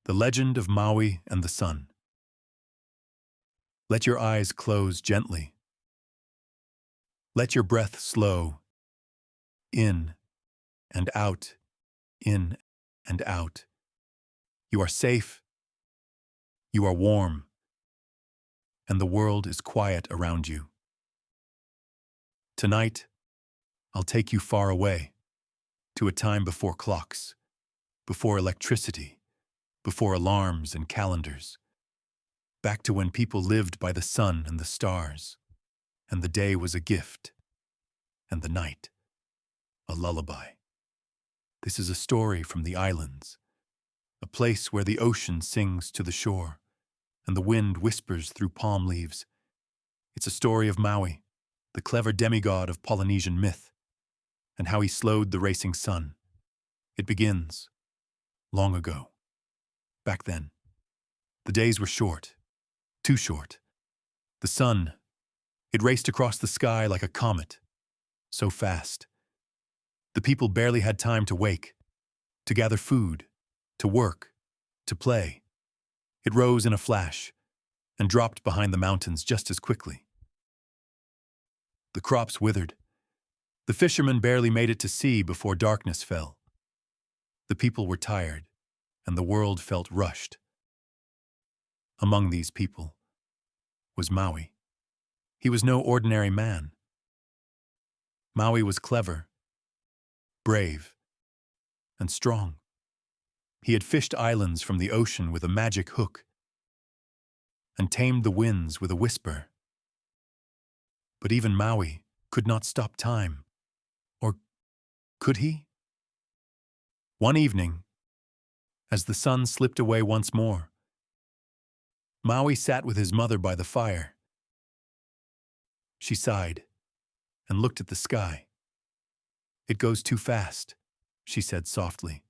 The Legend of Māui and the Sun. Let your eyes close gently. Let your breath slow, in and out, in and out. You are safe, you are warm, and the world is quiet around you. Tonight, I'll take you far away, to a time before clocks, before electricity, before alarms and calendars, back to when people lived by the sun and the stars, and the day was a gift, and the night a lullaby. This is a story from the islands, a place where the ocean sings to the shore, and the wind whispers through palm leaves. It's a story of Māui, the clever demigod of Polynesian myth, and how he slowed the racing sun. It begins long ago. Back then, the days were short, too short. The sun, it raced across the sky like a comet, so fast. The people barely had time to wake, to gather food, to work, to play. It rose in a flash and dropped behind the mountains just as quickly. The crops withered. The fishermen barely made it to sea before darkness fell. The people were tired, and the world felt rushed. Among these people was Māui. He was no ordinary man. Māui was clever, brave, and strong. He had fished islands from the ocean with a magic hook and tamed the winds with a whisper. But even Māui could not stop time. Or could he? One evening, as the sun slipped away once more, Māui sat with his mother by the fire. She sighed and looked at the sky. "It goes too fast," she said softly.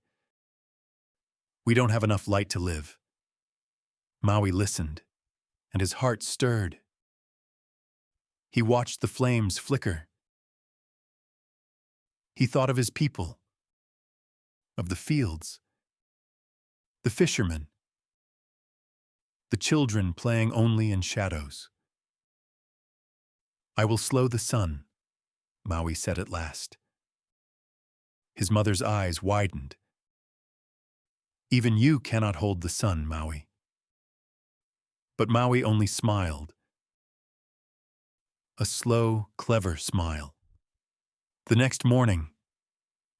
"We don't have enough light to live." Māui listened, and his heart stirred. He watched the flames flicker. He thought of his people, of the fields, the fishermen, the children playing only in shadows. "I will slow the sun," Māui said at last. His mother's eyes widened. "Even you cannot hold the sun, Māui." But Māui only smiled. A slow, clever smile. The next morning,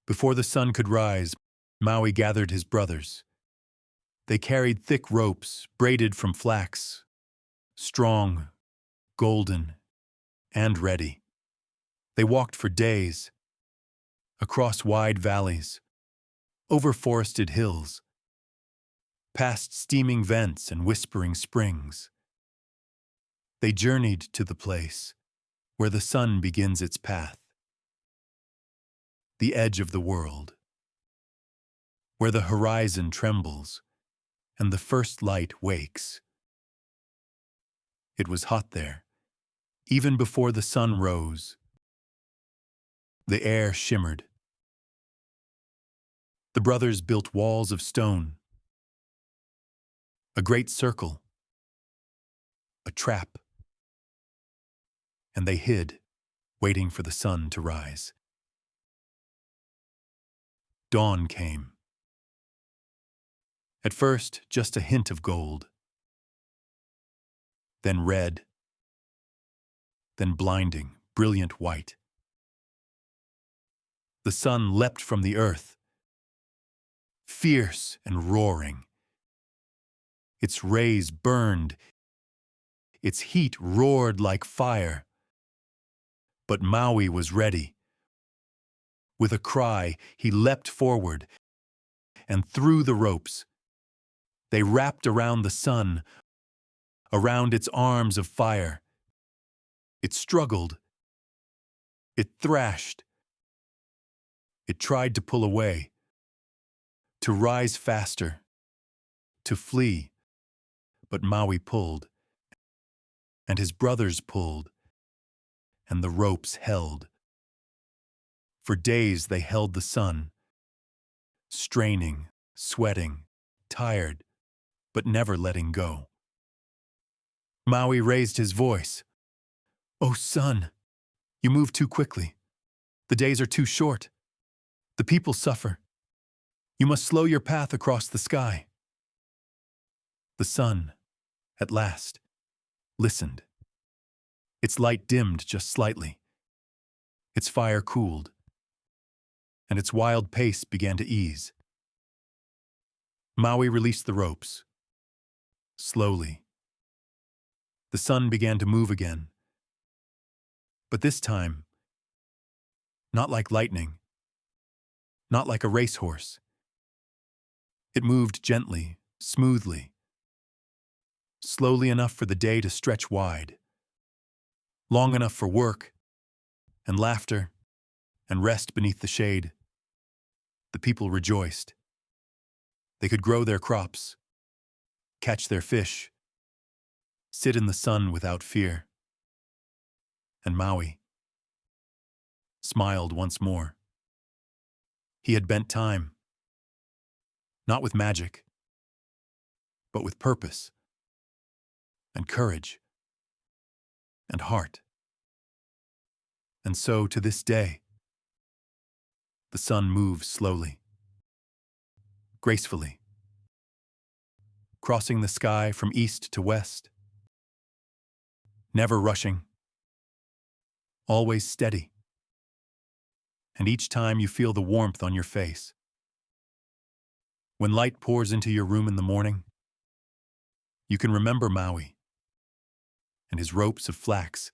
before the sun could rise, Māui gathered his brothers. They carried thick ropes braided from flax, strong, golden, and ready. They walked for days, across wide valleys, over forested hills, past steaming vents and whispering springs. They journeyed to the place where the sun begins its path, the edge of the world, where the horizon trembles and the first light wakes. It was hot there, even before the sun rose. The air shimmered. The brothers built walls of stone, a great circle, a trap, and they hid, waiting for the sun to rise. Dawn came. At first, just a hint of gold, then red, then blinding, brilliant white. The sun leapt from the earth, fierce and roaring. Its rays burned, its heat roared like fire. But Māui was ready. With a cry, he leapt forward and threw the ropes. They wrapped around the sun, around its arms of fire. It struggled. It thrashed. It tried to pull away, to rise faster, to flee. But Māui pulled, and his brothers pulled, and the ropes held. For days they held the sun, straining, sweating, tired, but never letting go. Maui raised his voice. "Oh, sun, you move too quickly. The days are too short. The people suffer. You must slow your path across the sky." The sun, at last, listened. Its light dimmed just slightly. Its fire cooled, and its wild pace began to ease. Maui released the ropes. Slowly, the sun began to move again. But this time, not like lightning, not like a racehorse. It moved gently, smoothly, slowly enough for the day to stretch wide, long enough for work and laughter and rest beneath the shade. The people rejoiced. They could grow their crops, catch their fish, sit in the sun without fear. And Maui smiled once more. He had bent time, not with magic, but with purpose and courage and heart. And so, to this day, the sun moves slowly, gracefully, crossing the sky from east to west, never rushing, always steady. And each time you feel the warmth on your face. When light pours into your room in the morning, you can remember Maui and his ropes of flax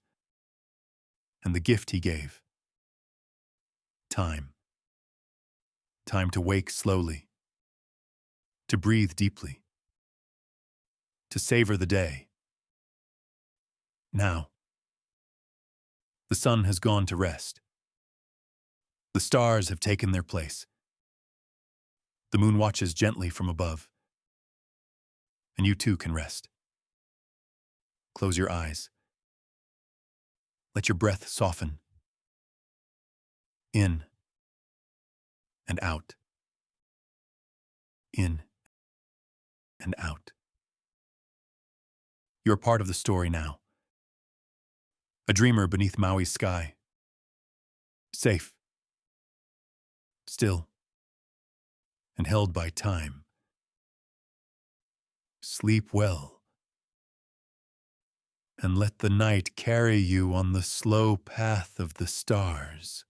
and the gift he gave. Time. Time to wake slowly, to breathe deeply, to savor the day. Now, the sun has gone to rest. The stars have taken their place. The moon watches gently from above. And you too can rest. Close your eyes. Let your breath soften. In and out. In and out. You're part of the story now. A dreamer beneath Maui's sky. Safe. Still. And held by time. Sleep well. And let the night carry you on the slow path of the stars.